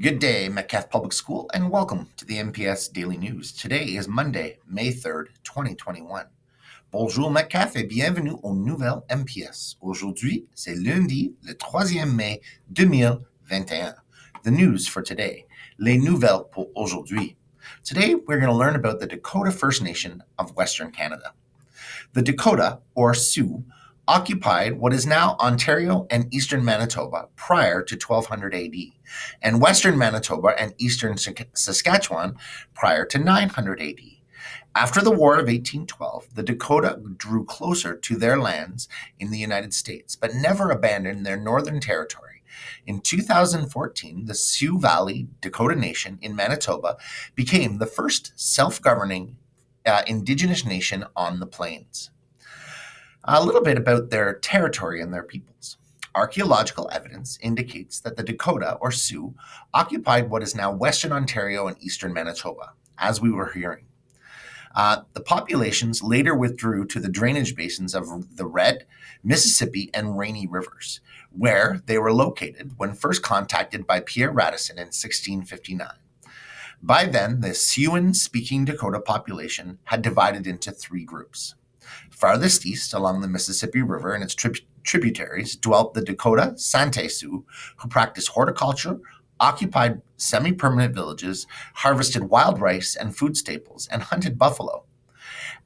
Good day, Metcalfe Public School, and welcome to the MPS Daily News. Today is Monday, May 3rd, 2021. Bonjour Metcalfe et bienvenue aux nouvelles MPS. Aujourd'hui, c'est lundi, le 3e mai 2021. The news for today. Les nouvelles pour aujourd'hui. Today, we're going to learn about the Dakota First Nation of Western Canada. The Dakota, or Sioux, occupied what is now Ontario and eastern Manitoba prior to 1200 AD, and western Manitoba and eastern Saskatchewan prior to 900 AD. After the War of 1812, the Dakota drew closer to their lands in the United States, but never abandoned their northern territory. In 2014, the Sioux Valley Dakota Nation in Manitoba became the first self-governing Indigenous nation on the plains. A little bit about their territory and their peoples. Archaeological evidence indicates that the Dakota, or Sioux, occupied what is now Western Ontario and eastern Manitoba, as we were hearing. The populations later withdrew to the drainage basins of the Red, Mississippi, and Rainy rivers, where they were located when first contacted by Pierre Radisson in 1659. By then, the Siouan-speaking Dakota population had divided into three groups. Farthest east along the Mississippi River and its tributaries dwelt the Dakota Sante Sioux, who practiced horticulture, occupied semi-permanent villages, harvested wild rice and food staples, and hunted buffalo.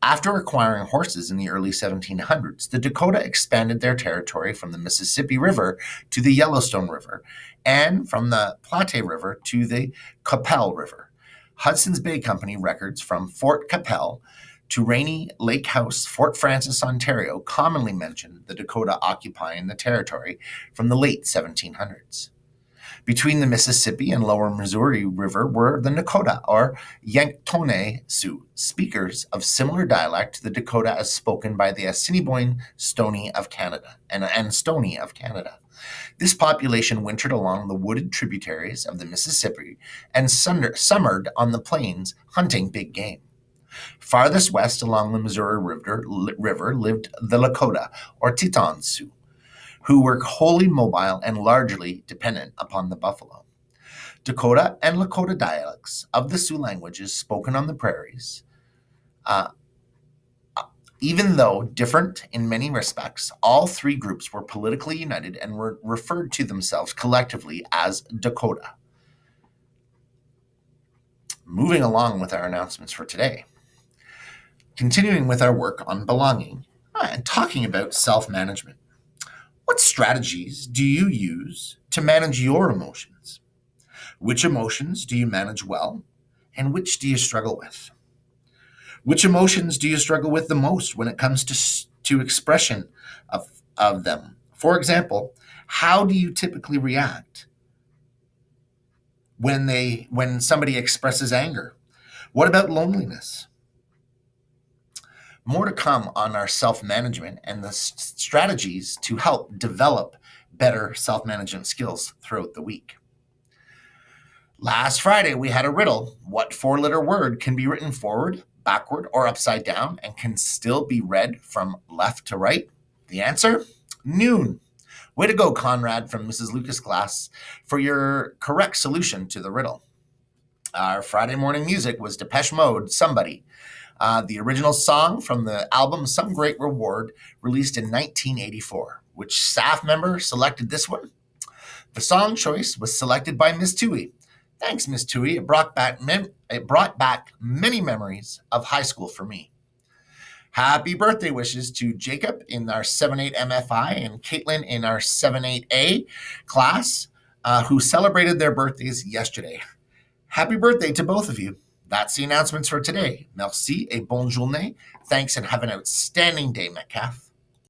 After acquiring horses in the early 1700s, the Dakota expanded their territory from the Mississippi River to the Yellowstone River, and from the Platte River to the Qu'Appelle River. Hudson's Bay Company records from Fort Qu'Appelle to Rainy Lake House, Fort Francis, Ontario, commonly mention the Dakota occupying the territory from the late 1700s. Between the Mississippi and lower Missouri River were the Nakota, or Yanktonais Sioux, speakers of similar dialect to the Dakota as spoken by the Assiniboine Stoney of Canada and Stoney of Canada. This population wintered along the wooded tributaries of the Mississippi and summered on the plains hunting big game. Farthest west along the Missouri River lived the Lakota, or Teton Sioux, who were wholly mobile and largely dependent upon the buffalo. Dakota and Lakota dialects of the Sioux languages spoken on the prairies, even though different in many respects, all three groups were politically united and were referred to themselves collectively as Dakota. Moving along with our announcements for today. Continuing with our work on belonging and talking about self-management. What strategies do you use to manage your emotions? Which emotions do you manage well, and which do you struggle with? Which emotions do you struggle with the most when it comes to expression of them? For example, how do you typically react when somebody expresses anger? What about loneliness? More to come on our self-management and the strategies to help develop better self-management skills throughout the week. Last Friday, we had a riddle. What four-letter word can be written forward, backward, or upside down and can still be read from left to right? The answer? Noon. Way to go, Conrad from Mrs. Lucas' class, for your correct solution to the riddle. Our Friday morning music was Depeche Mode, Somebody. The original song from the album Some Great Reward, released in 1984. Which staff member selected this one? The song choice was selected by Miss Tui. Thanks, Miss Tui. It brought back many memories of high school for me. Happy birthday wishes to Jacob in our 7-8 MFI and Caitlin in our 7-8A class, who celebrated their birthdays yesterday. Happy birthday to both of you. That's the announcements for today. Merci et bonne journée. Thanks and have an outstanding day, Metcalfe.